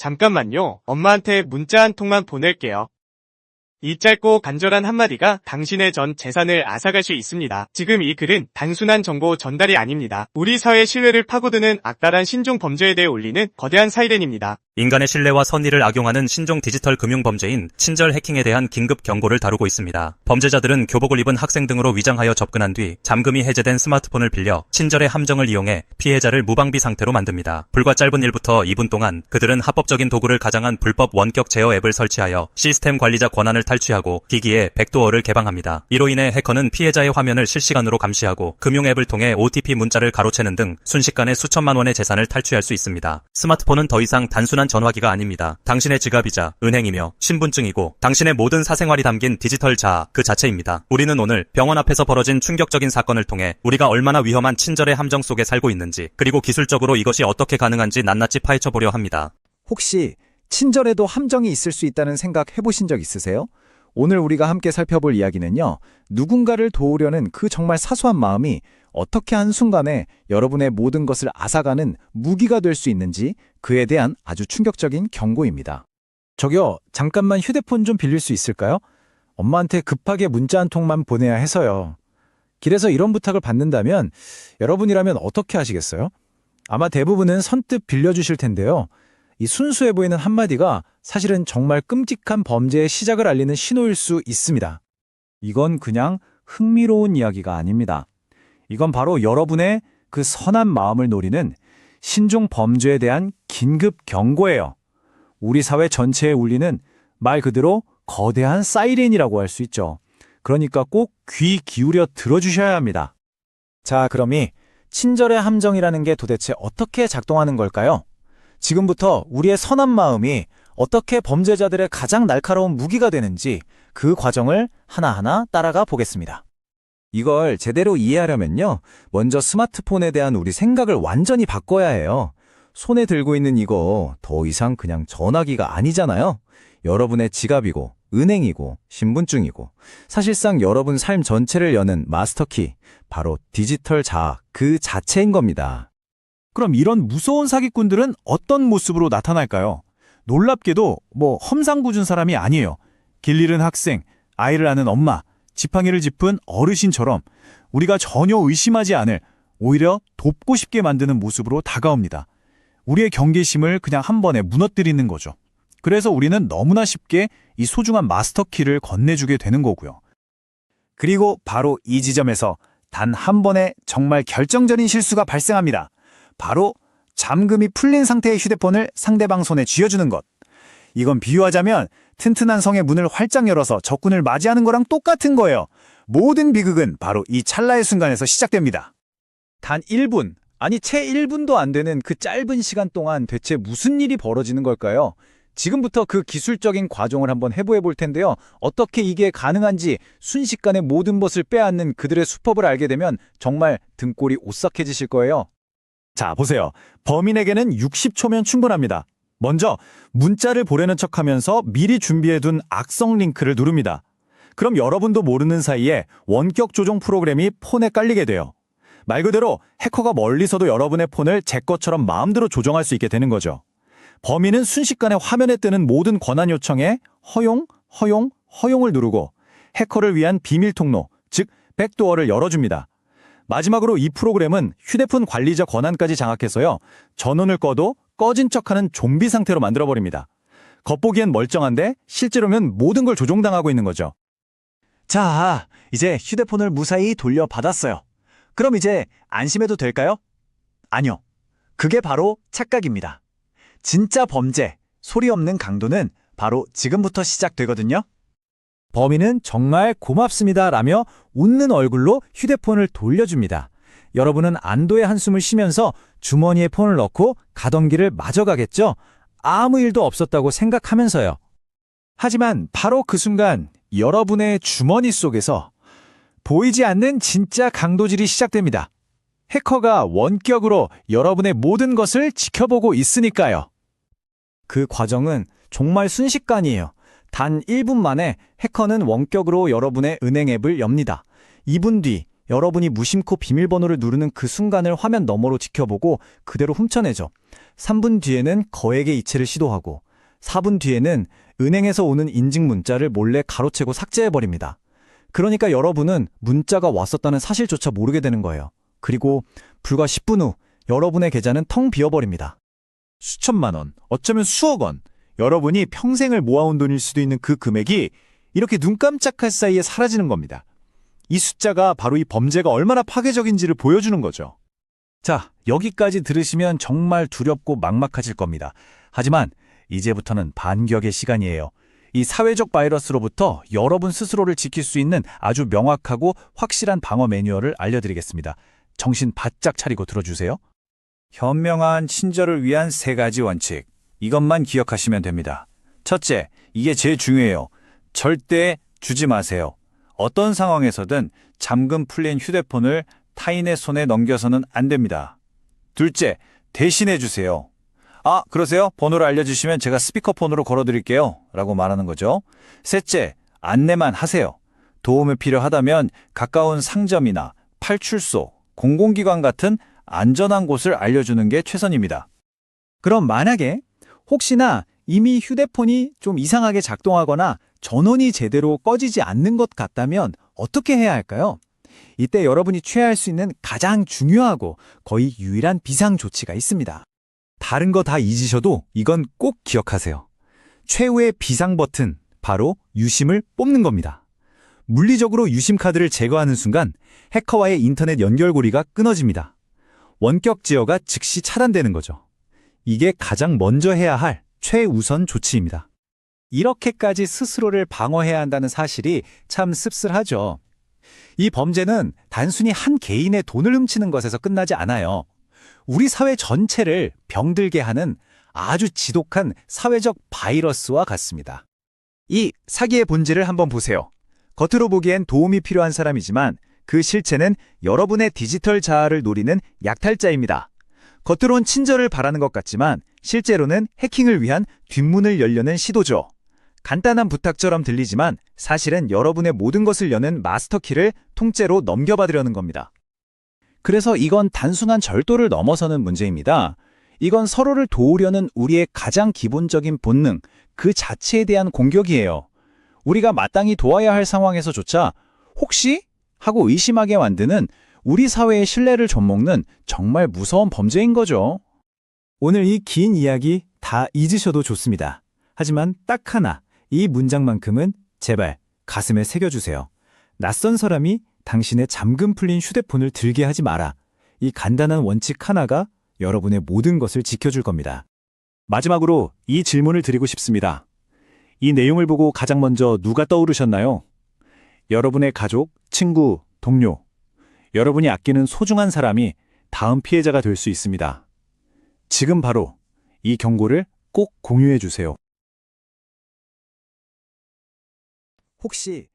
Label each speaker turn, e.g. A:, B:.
A: 잠깐만요. 엄마한테 문자 한 통만 보낼게요. 이 짧고 간절한 한마디가 당신의 전 재산을 앗아갈 수 있습니다. 지금 이 글은 단순한 정보 전달이 아닙니다. 우리 사회의 신뢰를 파고드는 악랄한 신종 범죄에 대해 올리는 거대한 사이렌입니다.
B: 인간의 신뢰와 선의를 악용하는 신종 디지털 금융 범죄인 친절 해킹에 대한 긴급 경고를 다루고 있습니다. 범죄자들은 교복을 입은 학생 등으로 위장하여 접근한 뒤 잠금이 해제된 스마트폰을 빌려 친절의 함정을 이용해 피해자를 무방비 상태로 만듭니다. 불과 짧은 1부터 2분 동안 그들은 합법적인 도구를 가장한 불법 원격 제어 앱을 설치하여 시스템 관리자 권한을 탈취하고 기기에 백도어를 개방합니다. 이로 인해 해커는 피해자의 화면을 실시간으로 감시하고 금융 앱을 통해 OTP 문자를 가로채는 등 순식간에 수천만 원의 재산을 탈취할 수 있습니다. 스마트폰은 더 이상 단순한 전화기가 아닙니다. 당신의 지갑이자 은행이며 신분증이고 당신의 모든 사생활이 담긴 디지털 자아 그 자체입니다. 우리는 오늘 병원 앞에서 벌어진 충격적인 사건을 통해 우리가 얼마나 위험한 친절의 함정 속에 살고 있는지, 그리고 기술적으로 이것이 어떻게 가능한지 낱낱이 파헤쳐보려 합니다.
C: 혹시 친절에도 함정이 있을 수 있다는 생각 해보신 적 있으세요? 오늘 우리가 함께 살펴볼 이야기는요, 누군가를 도우려는 그 정말 사소한 마음이 어떻게 한순간에 여러분의 모든 것을 앗아가는 무기가 될 수 있는지, 그에 대한 아주 충격적인 경고입니다. 저기요, 잠깐만 휴대폰 좀 빌릴 수 있을까요? 엄마한테 급하게 문자 한 통만 보내야 해서요. 길에서 이런 부탁을 받는다면 여러분이라면 어떻게 하시겠어요? 아마 대부분은 선뜻 빌려주실 텐데요. 이 순수해 보이는 한마디가 사실은 정말 끔찍한 범죄의 시작을 알리는 신호일 수 있습니다. 이건 그냥 흥미로운 이야기가 아닙니다. 이건 바로 여러분의 그 선한 마음을 노리는 신종 범죄에 대한 긴급 경고예요. 우리 사회 전체에 울리는 말 그대로 거대한 사이렌이라고 할 수 있죠. 그러니까 꼭 귀 기울여 들어주셔야 합니다. 자, 그럼 이 친절의 함정이라는 게 도대체 어떻게 작동하는 걸까요? 지금부터 우리의 선한 마음이 어떻게 범죄자들의 가장 날카로운 무기가 되는지 그 과정을 하나하나 따라가 보겠습니다. 이걸 제대로 이해하려면요, 먼저 스마트폰에 대한 우리 생각을 완전히 바꿔야 해요. 손에 들고 있는 이거 더 이상 그냥 전화기가 아니잖아요. 여러분의 지갑이고 은행이고 신분증이고 사실상 여러분 삶 전체를 여는 마스터키, 바로 디지털 자아 그 자체인 겁니다.
D: 그럼 이런 무서운 사기꾼들은 어떤 모습으로 나타날까요? 놀랍게도 험상궂은 사람이 아니에요. 길 잃은 학생, 아이를 아는 엄마, 지팡이를 짚은 어르신처럼 우리가 전혀 의심하지 않을, 오히려 돕고 싶게 만드는 모습으로 다가옵니다. 우리의 경계심을 그냥 한 번에 무너뜨리는 거죠. 그래서 우리는 너무나 쉽게 이 소중한 마스터키를 건네주게 되는 거고요. 그리고 바로 이 지점에서 단 한 번의 정말 결정적인 실수가 발생합니다. 바로 잠금이 풀린 상태의 휴대폰을 상대방 손에 쥐어주는 것. 이건 비유하자면 튼튼한 성의 문을 활짝 열어서 적군을 맞이하는 거랑 똑같은 거예요. 모든 비극은 바로 이 찰나의 순간에서 시작됩니다.
C: 단 1분, 아니 채 1분도 안 되는 그 짧은 시간 동안 대체 무슨 일이 벌어지는 걸까요? 지금부터 그 기술적인 과정을 한번 해보해 볼 텐데요. 어떻게 이게 가능한지 순식간에 모든 것을 빼앗는 그들의 수법을 알게 되면 정말 등골이 오싹해지실 거예요.
D: 자, 보세요. 범인에게는 60초면 충분합니다. 먼저 문자를 보내는 척하면서 미리 준비해둔 악성 링크를 누릅니다. 그럼 여러분도 모르는 사이에 원격 조종 프로그램이 폰에 깔리게 돼요. 말 그대로 해커가 멀리서도 여러분의 폰을 제 것처럼 마음대로 조정할 수 있게 되는 거죠. 범인은 순식간에 화면에 뜨는 모든 권한 요청에 허용, 허용, 허용을 누르고 해커를 위한 비밀 통로, 즉 백도어를 열어줍니다. 마지막으로 이 프로그램은 휴대폰 관리자 권한까지 장악해서요, 전원을 꺼도 꺼진 척하는 좀비 상태로 만들어버립니다. 겉보기엔 멀쩡한데 실제로는 모든 걸 조종당하고 있는 거죠.
C: 자, 이제 휴대폰을 무사히 돌려받았어요. 그럼 이제 안심해도 될까요? 아니요. 그게 바로 착각입니다. 진짜 범죄, 소리 없는 강도는 바로 지금부터 시작되거든요. 범인은 정말 고맙습니다 라며 웃는 얼굴로 휴대폰을 돌려줍니다. 여러분은 안도의 한숨을 쉬면서 주머니에 폰을 넣고 가던 길을 마저 가겠죠? 아무 일도 없었다고 생각하면서요. 하지만 바로 그 순간 여러분의 주머니 속에서 보이지 않는 진짜 강도질이 시작됩니다. 해커가 원격으로 여러분의 모든 것을 지켜보고 있으니까요. 그 과정은 정말 순식간이에요. 단 1분 만에 해커는 원격으로 여러분의 은행 앱을 엽니다. 2분 뒤 여러분이 무심코 비밀번호를 누르는 그 순간을 화면 너머로 지켜보고 그대로 훔쳐내죠. 3분 뒤에는 거액의 이체를 시도하고 4분 뒤에는 은행에서 오는 인증 문자를 몰래 가로채고 삭제해버립니다. 그러니까 여러분은 문자가 왔었다는 사실조차 모르게 되는 거예요. 그리고 불과 10분 후 여러분의 계좌는 텅 비어버립니다.
D: 수천만 원, 어쩌면 수억 원. 여러분이 평생을 모아온 돈일 수도 있는 그 금액이 이렇게 눈 깜짝할 사이에 사라지는 겁니다. 이 숫자가 바로 이 범죄가 얼마나 파괴적인지를 보여주는 거죠. 자, 여기까지 들으시면 정말 두렵고 막막하실 겁니다. 하지만 이제부터는 반격의 시간이에요. 이 사회적 바이러스로부터 여러분 스스로를 지킬 수 있는 아주 명확하고 확실한 방어 매뉴얼을 알려드리겠습니다. 정신 바짝 차리고 들어주세요. 현명한 친절을 위한 3가지 원칙. 이것만 기억하시면 됩니다. 첫째, 이게 제일 중요해요. 절대 주지 마세요. 어떤 상황에서든 잠금 풀린 휴대폰을 타인의 손에 넘겨서는 안 됩니다. 둘째, 대신해 주세요. 아, 그러세요? 번호를 알려주시면 제가 스피커폰으로 걸어드릴게요. 라고 말하는 거죠. 셋째, 안내만 하세요. 도움이 필요하다면 가까운 상점이나 팔출소, 공공기관 같은 안전한 곳을 알려주는 게 최선입니다.
C: 그럼 만약에 혹시나 이미 휴대폰이 좀 이상하게 작동하거나 전원이 제대로 꺼지지 않는 것 같다면 어떻게 해야 할까요? 이때 여러분이 취해야 할 수 있는 가장 중요하고 거의 유일한 비상 조치가 있습니다. 다른 거 다 잊으셔도 이건 꼭 기억하세요. 최후의 비상 버튼, 바로 유심을 뽑는 겁니다. 물리적으로 유심 카드를 제거하는 순간 해커와의 인터넷 연결고리가 끊어집니다. 원격 제어가 즉시 차단되는 거죠. 이게 가장 먼저 해야 할 최우선 조치입니다. 이렇게까지 스스로를 방어해야 한다는 사실이 참 씁쓸하죠. 이 범죄는 단순히 한 개인의 돈을 훔치는 것에서 끝나지 않아요. 우리 사회 전체를 병들게 하는 아주 지독한 사회적 바이러스와 같습니다. 이 사기의 본질을 한번 보세요. 겉으로 보기엔 도움이 필요한 사람이지만 그 실체는 여러분의 디지털 자아를 노리는 약탈자입니다. 겉으론 친절을 바라는 것 같지만 실제로는 해킹을 위한 뒷문을 열려는 시도죠. 간단한 부탁처럼 들리지만 사실은 여러분의 모든 것을 여는 마스터키를 통째로 넘겨받으려는 겁니다. 그래서 이건 단순한 절도를 넘어서는 문제입니다. 이건 서로를 도우려는 우리의 가장 기본적인 본능, 그 자체에 대한 공격이에요. 우리가 마땅히 도와야 할 상황에서조차 혹시? 하고 의심하게 만드는 우리 사회의 신뢰를 좀먹는 정말 무서운 범죄인 거죠. 오늘 이 긴 이야기 다 잊으셔도 좋습니다. 하지만 딱 하나, 이 문장만큼은 제발 가슴에 새겨주세요. 낯선 사람이 당신의 잠금 풀린 휴대폰을 들게 하지 마라. 이 간단한 원칙 하나가 여러분의 모든 것을 지켜줄 겁니다. 마지막으로 이 질문을 드리고 싶습니다. 이 내용을 보고 가장 먼저 누가 떠오르셨나요? 여러분의 가족, 친구, 동료, 여러분이 아끼는 소중한 사람이 다음 피해자가 될 수 있습니다. 지금 바로 이 경고를 꼭 공유해 주세요. 혹시